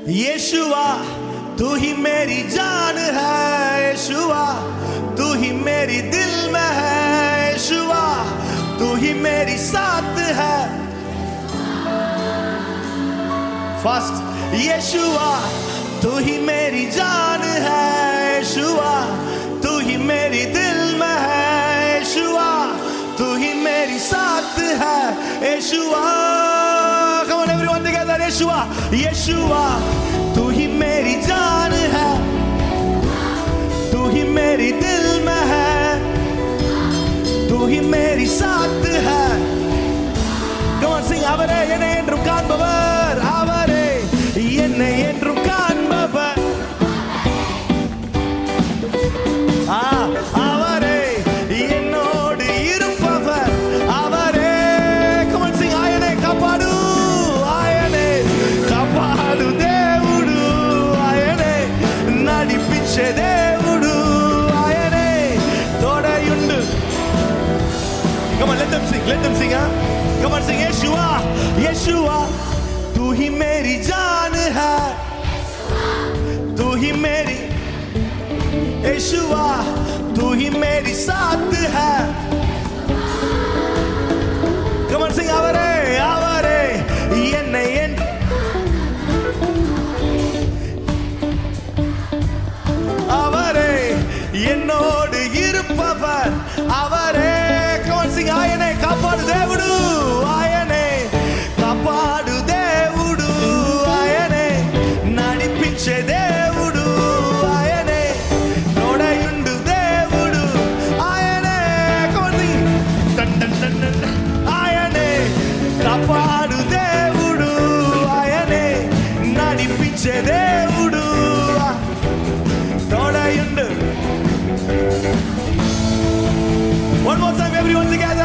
यीशुआ तू ही मेरी जान है, यीशुआ तू ही मेरी दिल में है, यीशुआ तू ही मेरी साथ है। फास्ट, यीशुआ तू ही मेरी जान है, यीशुआ तू ही मेरी दिल में है, यीशुआ तू ही मेरी साथ है, यीशुआ। Come on everyone together, यीशुआ यीशुआ तू ही मेरी जान है, तू ही मेरी दिल में है, तू ही मेरी साथ है। Come on sing, அவரே என்னை என்றும் காண்பவர், அவரே என்னை என்றும் காண்பவர், அவரே என்னோடு இருப்பவர், அவரே. Come on sing, ఆయనే కాపాడు, ఆయనే కాపాడు దేవుడు, ఆయనే నడిపించే దేవుడు, ఆయనే తోడయుండు. Come on, let them sing, huh? Come on sing, यीशुआ यीशुआ तू ही मेरी जान है, तू ही मेरी, यीशुआ तू ही मेरी साथ है। Come on sing, அவரே அவரே என்னை அவரே என்னோடு இருப்பவர், அவரே. Come on sing, ఆయనే కాపాడు దేవుడు, ఆయనే కాపాడు దేవుడు, ఆయనే నడిపించే దేవుడు, ఆయనే తోడయుండు దేవుడు, ఆయనే. Come on sing, టన్ టన్ టన్ టన్. ఆయనే కాపాడు దేవుడు, ఆయనే నడిపించే దేవుడు, తోడయుండు. One more time everyone together.